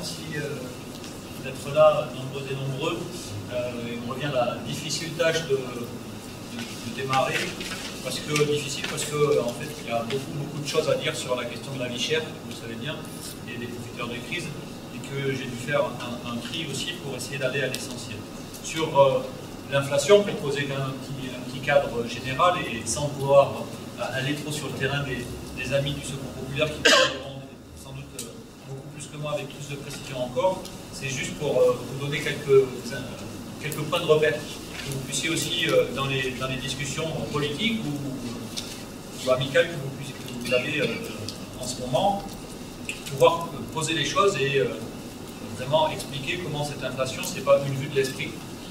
merci d'être là, nombreux et nombreux. Et on revient à la difficile tâche de démarrer. Parce que en fait, il y a beaucoup de choses à dire sur la question de la vie chère, vous le savez bien, et des profiteurs de crise, et que j'ai dû faire un tri aussi pour essayer d'aller à l'essentiel. Sur l'inflation, pour poser quand même un petit cadre général, et sans vouloir aller trop sur le terrain des amis du Secours populaire qui parleront sans doute beaucoup plus que moi avec plus de précision encore, c'est juste pour vous donner quelques points de repère, que vous puissiez aussi, dans les discussions politiques ou amicales que vous avez en ce moment, pouvoir poser les choses et vraiment expliquer comment cette inflation, ce n'est pas une vue de l'esprit,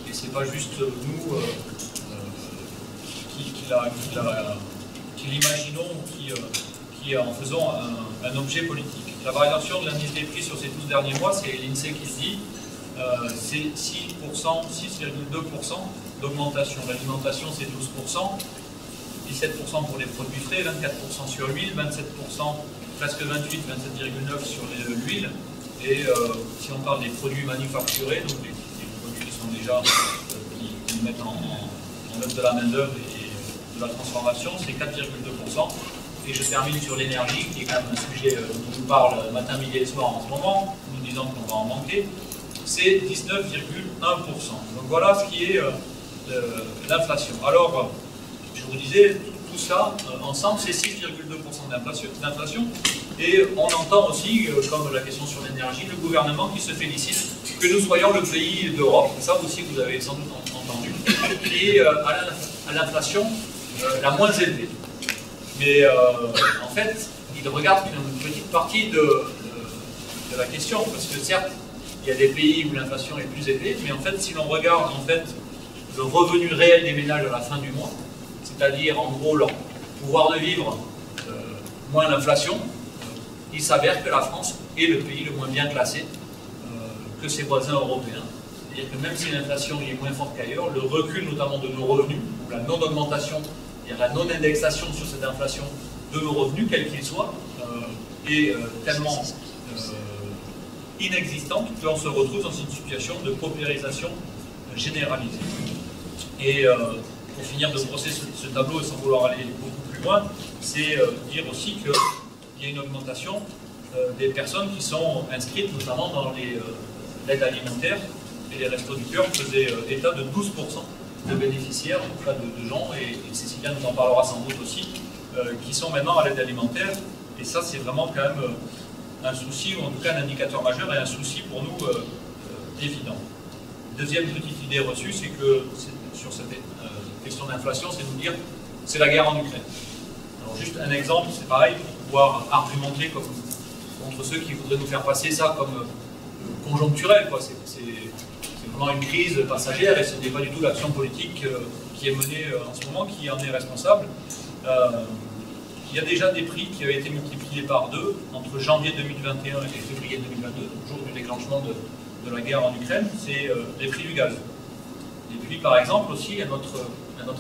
et ce n'est pas juste nous qui l'imaginons, qui en faisant un objet politique. La variation de l'indice des prix sur ces 12 derniers mois, c'est l'INSEE qui se dit, c'est 6,2% d'augmentation. L'alimentation, c'est 12%, 17% pour les produits frais, 24% sur l'huile, 27%, presque 28, 27,9% sur l'huile. Et si on parle des produits manufacturés, donc les produits qui sont déjà, qui mettent en œuvre de la main-d'œuvre et de la transformation, c'est 4,2%. Et je termine sur l'énergie, qui est quand même un sujet dont on nous parle matin, midi et soir en ce moment, nous disant qu'on va en manquer. C'est 19,1%. Donc voilà ce qui est l'inflation. Alors, je vous disais, tout ça, ensemble, c'est 6,2% d'inflation. Et on entend aussi, comme la question sur l'énergie, le gouvernement qui se félicite que nous soyons le pays d'Europe, ça aussi vous avez sans doute entendu, qui est à l'inflation la moins élevée. Mais en fait, il regarde une petite partie de la question, parce que certes, il y a des pays où l'inflation est plus élevée, mais en fait, si l'on regarde en fait, le revenu réel des ménages à la fin du mois, c'est-à-dire en gros leur pouvoir de vivre moins l'inflation, il s'avère que la France est le pays le moins bien classé que ses voisins européens. C'est-à-dire que même si l'inflation est moins forte qu'ailleurs, le recul notamment de nos revenus, ou la non-augmentation, c'est-à-dire la non-indexation sur cette inflation de nos revenus, quels qu'ils soient, est tellement inexistante qu'on se retrouve dans une situation de paupérisation généralisée. Et pour finir de brosser ce tableau et sans vouloir aller beaucoup plus loin, c'est dire aussi qu'il y a une augmentation des personnes qui sont inscrites notamment dans l'aide alimentaire, et les Restos du Cœur faisaient état de 12% de bénéficiaires, en tout cas de gens, et Cécilia nous en parlera sans doute aussi, qui sont maintenant à l'aide alimentaire, et ça c'est vraiment quand même un souci, ou en tout cas un indicateur majeur et un souci pour nous évident. Deuxième petite idée reçue, c'est que sur cette question d'inflation, c'est de nous dire c'est la guerre en Ukraine. Alors juste un exemple, c'est pareil, pour pouvoir argumenter contre ceux qui voudraient nous faire passer ça comme conjoncturel, quoi. C'est vraiment une crise passagère et ce n'est pas du tout l'action politique qui est menée en ce moment qui en est responsable. Il y a déjà des prix qui avaient été multipliés par 2 entre janvier 2021 et février 2022, le jour du déclenchement de la guerre en Ukraine, c'est les prix du gaz. Et puis par exemple aussi, un autre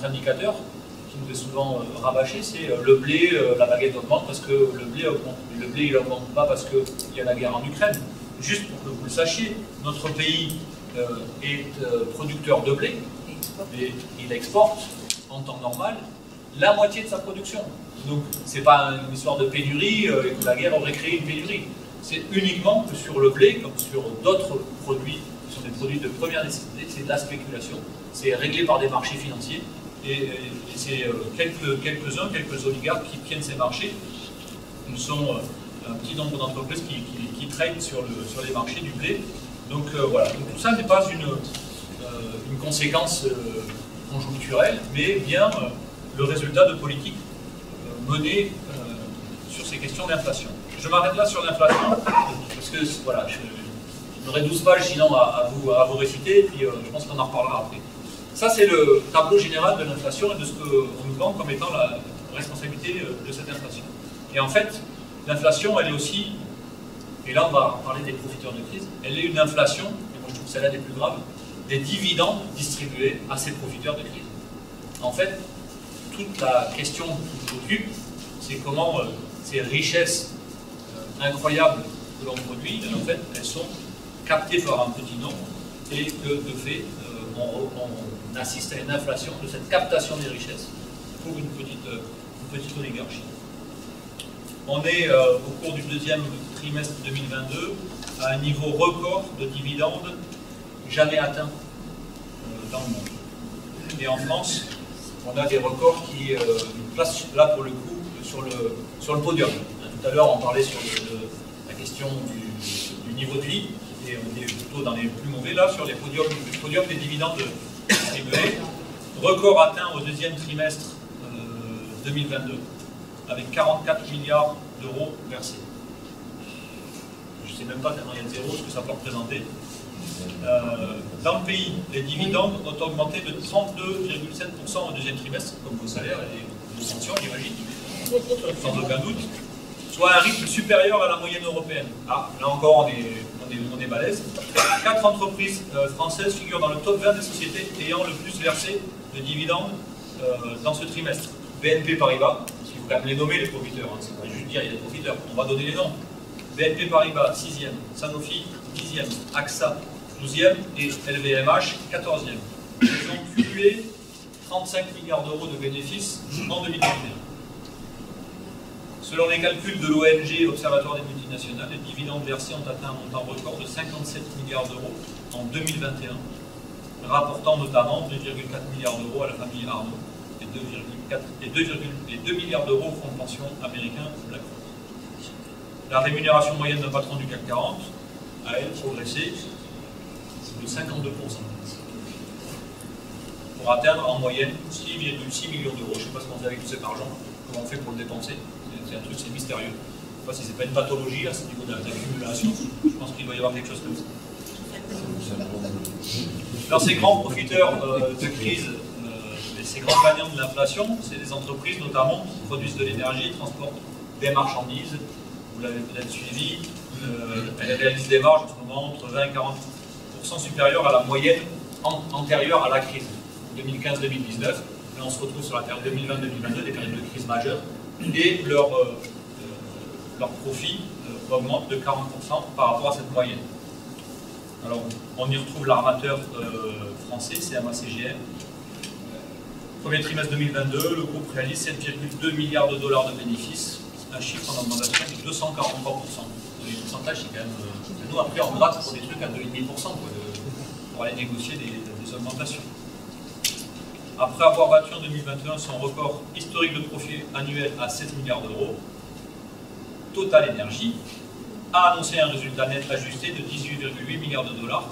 indicateur qui nous est souvent rabâché, c'est le blé, la baguette augmente parce que le blé augmente. Mais le blé il n'augmente pas parce qu'il y a la guerre en Ukraine. Juste pour que vous le sachiez, notre pays est producteur de blé, et il exporte en temps normal la moitié de sa production. Donc ce n'est pas une histoire de pénurie et que la guerre aurait créé une pénurie. C'est uniquement que sur le blé, comme sur d'autres produits, qui sont des produits de première nécessité, c'est de la spéculation. C'est réglé par des marchés financiers et c'est quelques-uns, quelques oligarques qui tiennent ces marchés. Nous sommes un petit nombre d'entreprises qui traitent sur les marchés du blé. Donc voilà, donc, tout ça n'est pas une conséquence conjoncturelle, mais bien le résultat de politiques menées sur ces questions d'inflation. Je m'arrête là sur l'inflation, parce que voilà, j'aurai 12 pages sinon à vous réciter, et puis je pense qu'on en reparlera après. Ça, c'est le tableau général de l'inflation et de ce qu'on nous vend comme étant la responsabilité de cette inflation. Et en fait, l'inflation, elle est aussi, et là on va parler des profiteurs de crise, elle est une inflation, et moi je trouve que celle-là des plus graves, des dividendes distribués à ces profiteurs de crise. En fait, toute la question qui nous occupe, c'est comment ces richesses incroyables que l'on produit, en fait, elles sont captées par un petit nombre et que, de fait, on assiste à une inflation de cette captation des richesses pour une petite oligarchie. On est, au cours du deuxième trimestre 2022, à un niveau record de dividendes jamais atteint dans le monde. Et en France, on a des records qui nous placent là, pour le coup, sur le podium. Tout à l'heure, on parlait sur la question du niveau de vie, et on est plutôt dans les plus mauvais, là, sur le podium des dividendes distribués. Record atteint au deuxième trimestre 2022, avec 44 milliards d'euros versés. Je ne sais même pas tellement il y a de zéro ce que ça peut représenter. Dans le pays, les dividendes ont augmenté de 32,7% au deuxième trimestre, comme vos salaires et vos pensions, j'imagine, sans aucun doute, soit un rythme supérieur à la moyenne européenne. Ah, là encore, on est balèze. 4 entreprises françaises figurent dans le top 20 des sociétés ayant le plus versé de dividendes dans ce trimestre. BNP Paribas, il faut quand même les nommer les profiteurs, hein, c'est pas juste dire il y a des profiteurs, on va donner les noms. BNP Paribas, 6e, Sanofi, 10e, AXA, 12e et LVMH, 14e. Ils ont cumulé 35 milliards d'euros de bénéfices en 2021. Selon les calculs de l'ONG, l'Observatoire des multinationales, les dividendes versés ont atteint un montant record de 57 milliards d'euros en 2021, rapportant notamment 2,4 milliards d'euros à la famille Arnault et 2 milliards d'euros au fonds de pension américain BlackRock. La rémunération moyenne d'un patron du CAC 40 a, elle, progressé de 52%, pour atteindre en moyenne 6,6 millions d'euros. Je ne sais pas ce qu'on fait avec tout cet argent, comment on fait pour le dépenser. C'est un truc, c'est mystérieux. Je ne sais pas si ce n'est pas une pathologie à ce niveau d'accumulation. Je pense qu'il doit y avoir quelque chose comme ça. Alors, ces grands profiteurs de crise, ces grands gagnants de l'inflation, c'est des entreprises notamment qui produisent de l'énergie, transportent des marchandises. Vous l'avez peut-être suivi, elles réalisent des marges en ce moment entre 20 et 40% supérieures à la moyenne antérieure à la crise, 2015-2019. Là, on se retrouve sur la période 2020-2022, des périodes de crise majeure, et leur profit augmente de 40% par rapport à cette moyenne. Alors, on y retrouve l'armateur français, CMA-CGM. Premier trimestre 2022, le groupe réalise 7,2 milliards de dollars de bénéfices, un chiffre en augmentation de 243%. Les pourcentages, c'est quand même... nous, après, on gratte pour des trucs à 2,5% pour aller négocier des augmentations. Après avoir battu en 2021 son record historique de profit annuel à 7 milliards d'euros, Total Energy a annoncé un résultat net ajusté de 18,8 milliards de dollars,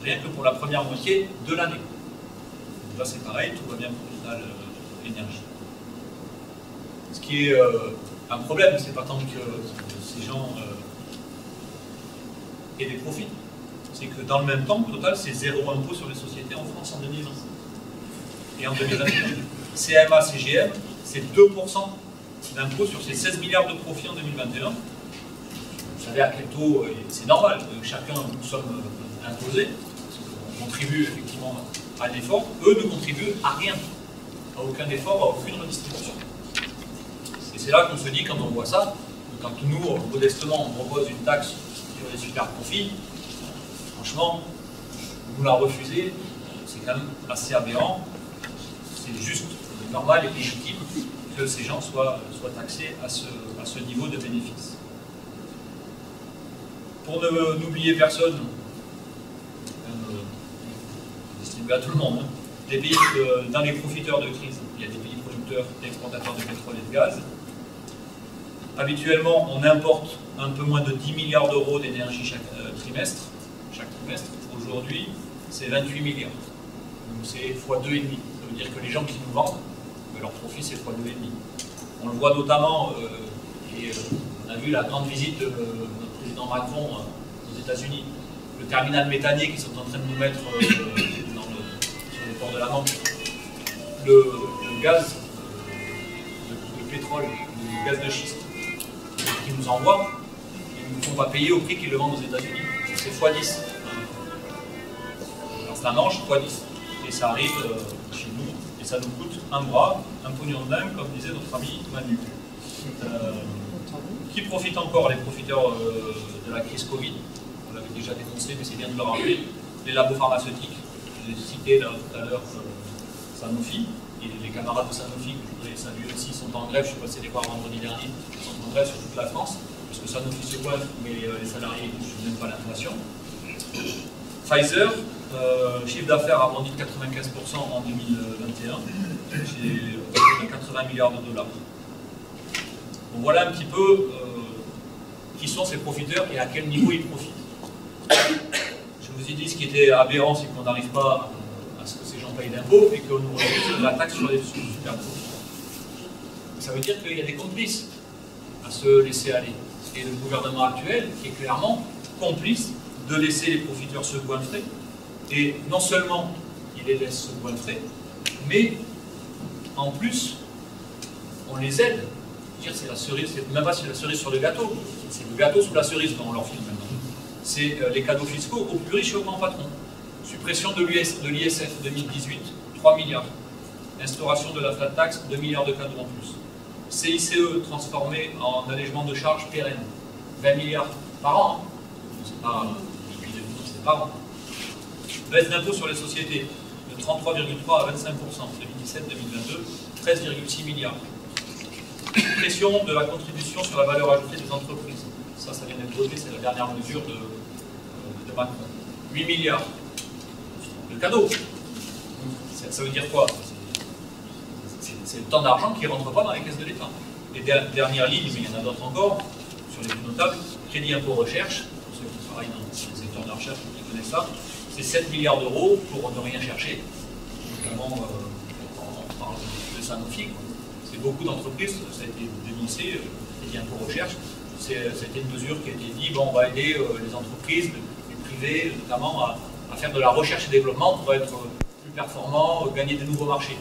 rien que pour la première moitié de l'année. Là, c'est pareil, tout va bien pour Total Energy. Ce qui est un problème, c'est pas tant que ces gens aient des profits, c'est que dans le même temps, Total, c'est 0 impôt sur les sociétés en France en 2020. Et en 2021, CMA, CGM, c'est 2% d'impôt sur ces 16 milliards de profits en 2021. Vous savez à quel taux, c'est normal, chacun nous sommes imposés, parce qu'on contribue effectivement à l'effort, eux ne contribuent à rien, à aucun effort, à aucune redistribution. Et c'est là qu'on se dit, quand on voit ça, quand nous, modestement, on propose une taxe sur les super profits, franchement, vous la refusez, c'est quand même assez aberrant. C'est juste normal et légitime que ces gens soient taxés à ce niveau de bénéfice. Pour n'oublier personne, distribué à tout le monde, les pays dans les profiteurs de crise, il y a des pays producteurs et exportateurs de pétrole et de gaz. Habituellement, on importe un peu moins de 10 milliards d'euros d'énergie chaque trimestre. Aujourd'hui, c'est 28 milliards. Donc c'est x2,5. Ça veut dire que les gens qui nous vendent, leur profit c'est x2,5. On le voit notamment, on a vu la grande visite de notre président Macron aux États-Unis, le terminal méthanier qu'ils sont en train de nous mettre sur les ports de la Manche. Le gaz, le pétrole, le gaz de schiste qu'ils nous envoient, ils ne nous font pas payer au prix qu'ils le vendent aux États-Unis. C'est x10. Alors c'est la Manche, x10. Et ça arrive chez nous, et ça nous coûte un bras, un pognon de dingue, comme disait notre ami Manu. Qui profitent encore? Les profiteurs de la crise Covid. On l'avait déjà dénoncé, mais c'est bien de le rappeler. Les labos pharmaceutiques. J'ai cité là, tout à l'heure Sanofi. Et les camarades de Sanofi, que je voudrais saluer aussi, sont en grève. Je suis passé les voir vendredi dernier. Ils sont en grève sur toute la France. Parce que Sanofi se coiffe, mais les salariés ne touchent même pas l'inflation. Pfizer, chiffre d'affaires a bondi de 95% en 2021. C'est 80 milliards de dollars. Donc voilà un petit peu qui sont ces profiteurs et à quel niveau ils profitent. Je vous ai dit ce qui était aberrant, c'est qu'on n'arrive pas à ce que ces gens payent d'impôts et qu'on nous refuse la taxe sur les super profits. Ça veut dire qu'il y a des complices à se laisser aller. Et le gouvernement actuel qui est clairement complice de laisser les profiteurs se goinfrer. Et non seulement il les laisse se goinfrer, mais en plus, on les aide. C'est la cerise, c'est même pas la cerise sur le gâteau, c'est le gâteau sous la cerise quand on leur file maintenant. C'est les cadeaux fiscaux aux plus riches et aux grands patrons. Suppression de l'ISF 2018, 3 milliards. Instauration de la flat tax, 2 milliards de cadeaux en plus. CICE transformé en allègement de charges pérennes, 20 milliards par an. C'est pas depuis 2012, c'est par an. Baisse d'impôt sur les sociétés de 33,3 à 25%, 2017-2022, 13,6 milliards. Pression de la contribution sur la valeur ajoutée des entreprises. Ça vient d'être voté, c'est la dernière mesure de Macron. 8 milliards de cadeaux. Ça veut dire quoi? C'est le temps d'argent qui ne rentre pas dans les caisses de l'État. Et dernière ligne, mais il y en a d'autres encore, sur les plus notables, crédit impôt recherche, pour ceux qui travaillent dans le secteur de la recherche, qui connaissent ça, c'est 7 milliards d'euros pour ne rien chercher. Notamment, on parle de Sanofi. C'est beaucoup d'entreprises, ça a été dénoncé, crédit impôt recherche. C'était une mesure qui a été dit, bon, on va aider les entreprises, les privés, notamment, à faire de la recherche et développement pour être plus performants, gagner de nouveaux marchés.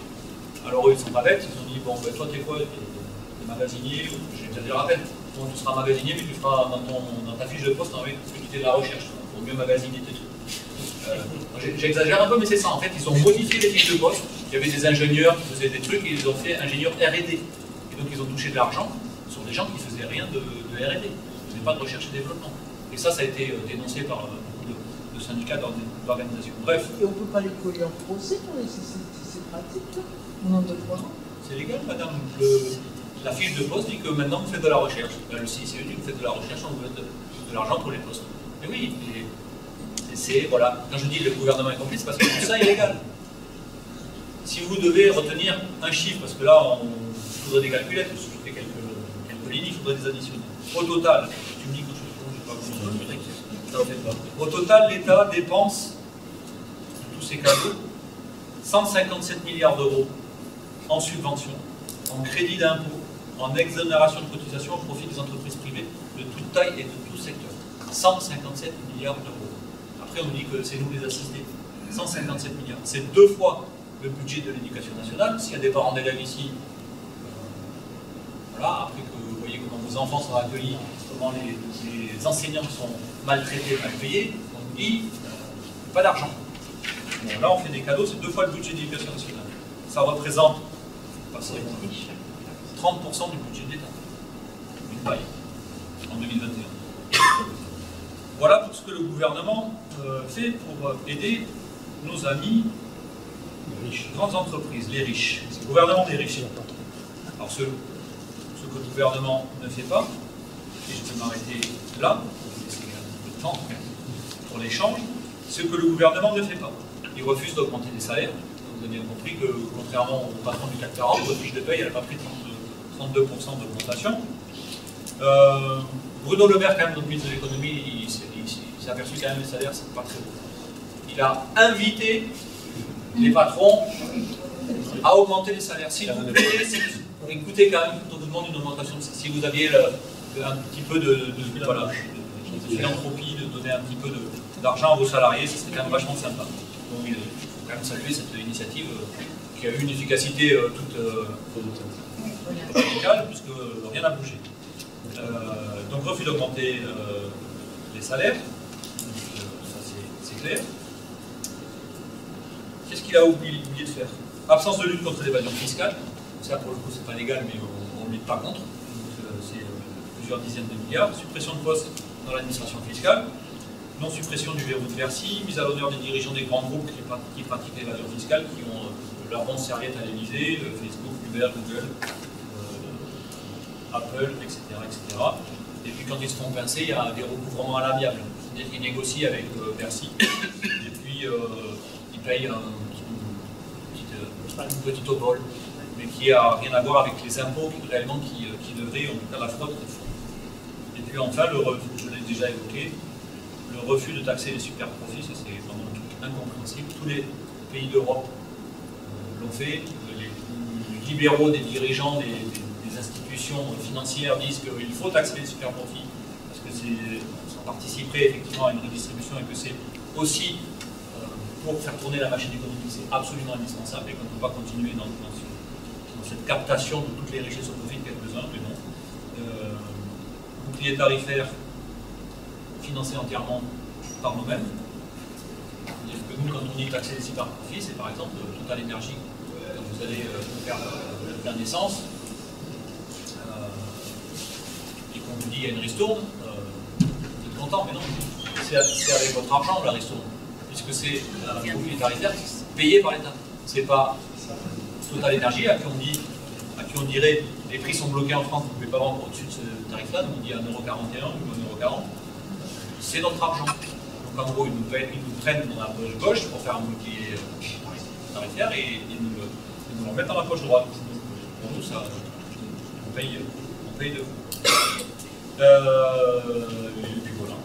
Alors eux, ils ne sont pas bêtes, ils ont dit, bon, ben, toi, t'es quoi? T'es magasinier, j'exagère à peine. Bon, tu seras magasinier, mais tu feras dans ta fiche de poste, en fait, tu fais de la recherche, pour mieux magasiner tes trucs. J'exagère un peu, mais c'est ça. En fait, ils ont modifié les fiches de poste. Il y avait des ingénieurs qui faisaient des trucs et ils ont fait ingénieurs R&D. Et donc, ils ont touché de l'argent sur des gens qui ne faisaient rien de R&D. Ils ne faisaient pas de recherche et développement. Et ça a été dénoncé par beaucoup de syndicats d'organisations. Bref. Et on ne peut pas les coller en procès pour ces pratiques-là? Non, de quoi? C'est légal, madame. La fiche de poste dit que maintenant vous faites de la recherche. Le CICE dit que vous faites de la recherche, on vous donne de l'argent pour les postes. Et oui, c'est, voilà. Quand je dis le gouvernement est complice, c'est parce que tout ça est légal. Si vous devez retenir un chiffre, parce que là, il faudrait des calculettes, parce que je fais quelques lignes, il faudrait des additionnels. Au total, tu me dis que je ne sais pas, au total, l'État dépense tous ces cadeaux 157 milliards d'euros en subventions, en crédit d'impôt, en exonération de cotisation au profit des entreprises privées de toute taille et de tout secteur. 157 milliards d'euros. Après, on dit que c'est nous les assistés. 157 milliards. C'est 2 fois le budget de l'éducation nationale. S'il y a des parents d'élèves ici, voilà, après que vous voyez comment vos enfants sont accueillis, comment les enseignants sont maltraités, mal payés, on nous dit pas d'argent. Bon, là, on fait des cadeaux, c'est 2 fois le budget de l'éducation nationale. Ça représente 30% du budget de l'État. Une paille en 2021. Voilà tout ce que le gouvernement fait pour aider nos amis grandes entreprises, les riches. C'est le gouvernement des riches. Alors ce que le gouvernement ne fait pas, et je vais m'arrêter là, c'est un peu de temps pour l'échange, ce que le gouvernement ne fait pas. Il refuse d'augmenter les salaires. Vous avez bien compris que, contrairement au patron du CAC 40, votre fiche de paye, elle n'a pas pris 32% d'augmentation. Bruno Le Maire, quand même, notre ministre de l'économie, il s'est aperçu quand même que les salaires, c'est pas très beau. Il a invité les patrons à augmenter les salaires. S'il vous plaît, écoutez quand même, quand on vous demande une augmentation, si vous aviez un petit peu de philanthropie, de donner un petit peu d'argent à vos salariés, ça serait quand même vachement sympa. Donc il faut quand même saluer cette initiative qui a eu une efficacité toute radicale, puisque rien n'a bougé. Donc refus d'augmenter les salaires, ça c'est clair. Qu'est-ce qu'il a oublié de faire? Absence de lutte contre l'évasion fiscale. Ça pour le coup c'est pas légal, mais on ne lutte pas contre. C'est plusieurs dizaines de milliards, suppression de postes dans l'administration fiscale, non-suppression du verrou de Bercy, mise à l'honneur des dirigeants des grands groupes qui pratiquent l'évasion fiscale, qui ont leur ronde serviette à l'Élysée, Facebook, Uber, Google, Apple, etc., etc. Et puis quand ils se font pincer, il y a des recouvrements à l'amiable. C'est-à-dire qu'ils négocient avec Bercy, et puis ils payent une petite obole, mais qui n'a rien à voir avec les impôts réellement qui devraient, en tout cas la fraude, qu'ils font. Et puis enfin, je l'ai déjà évoqué, le refus de taxer les super profits, ça c'est vraiment un truc incompréhensible. Tous les pays d'Europe l'ont fait, les libéraux des dirigeants des institutions financières disent qu'il faut taxer les super profits, parce que ça participerait effectivement à une redistribution et que c'est aussi pour faire tourner la machine économique, c'est absolument indispensable et qu'on ne peut pas continuer dans cette captation de toutes les richesses au profit de quelques-uns, mais non. Bouclier tarifaire financé entièrement par nous-mêmes. C'est-à-dire que nous, quand on dit taxer les super profits, c'est par exemple Total Énergie, quand vous allez faire la naissance, et qu'on vous dit il y a une ristourne, vous êtes content, mais non, c'est avec votre argent la ristourne, puisque c'est un bouclier tarifaire payé par l'État. C'est pas Total Énergie à qui on dirait les prix sont bloqués en France, vous ne pouvez pas vendre au-dessus de ce tarif-là, donc on dit 1,41 € ou 1,40 €. C'est notre argent. Donc en gros, ils nous prennent dans la poche gauche pour faire un bouclier tarifaire et ils nous le remettent dans la poche droite. Pour nous, ça, on paye de et puis voilà.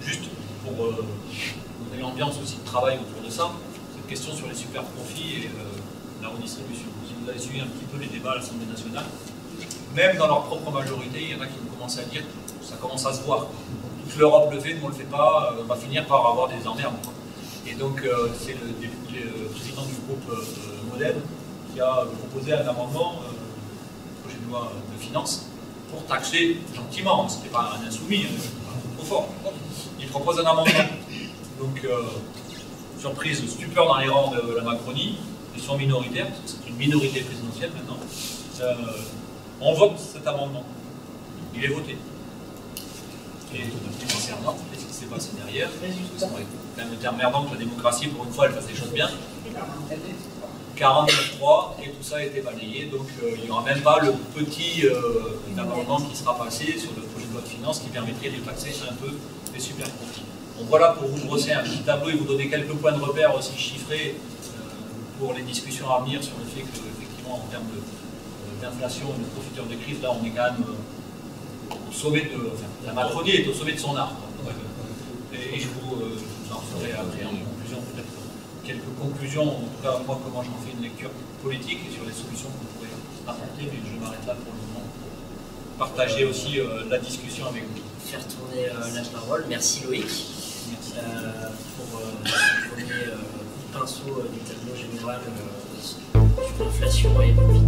Juste pour donner l'ambiance aussi de travail autour de ça, cette question sur les super profits et la redistribution. Si vous avez suivi un petit peu les débats à l'Assemblée nationale, même dans leur propre majorité, il y en a qui ont commencé à dire que ça commence à se voir. Toute l'Europe le fait, nous on ne le fait pas, on va finir par avoir des emmerdes. Et donc c'est le président du groupe Modem qui a proposé un amendement, projet de loi de finances, pour taxer gentiment, ce n'était pas un insoumis, trop fort. Il propose un amendement. Donc surprise, stupeur dans les rangs de la Macronie, ils sont minoritaires, parce que c'est une minorité présidentielle maintenant. On vote cet amendement. Il est voté. Et sincèrement, qu'est-ce qui s'est passé derrière? Ça aurait quand même été emmerdant que la démocratie, pour une fois, elle fasse des choses bien. 49.3 et tout ça a été balayé, donc il n'y aura même pas le petit amendement qui sera passé sur le projet de loi de finances qui permettrait de taxer un peu les super profits. Donc voilà pour vous brosser un petit tableau et vous donner quelques points de repère aussi chiffrés pour les discussions à venir sur le fait qu'effectivement en termes d'inflation et de profiteurs de crise, là on est quand même au sommet de... Enfin, la Macronie est au sommet de son art. Et je vous en ferai après en conclusion peut-être quelques conclusions, en tout cas moi comment j'en fais une lecture politique et sur les solutions qu'on pourrait apporter, mais je m'arrête là pour le moment. Partager aussi la discussion avec vous. Faire tourner la parole. Merci Loïc pour ce premier coup de pinceau du tableau général sur l'inflation et le profit.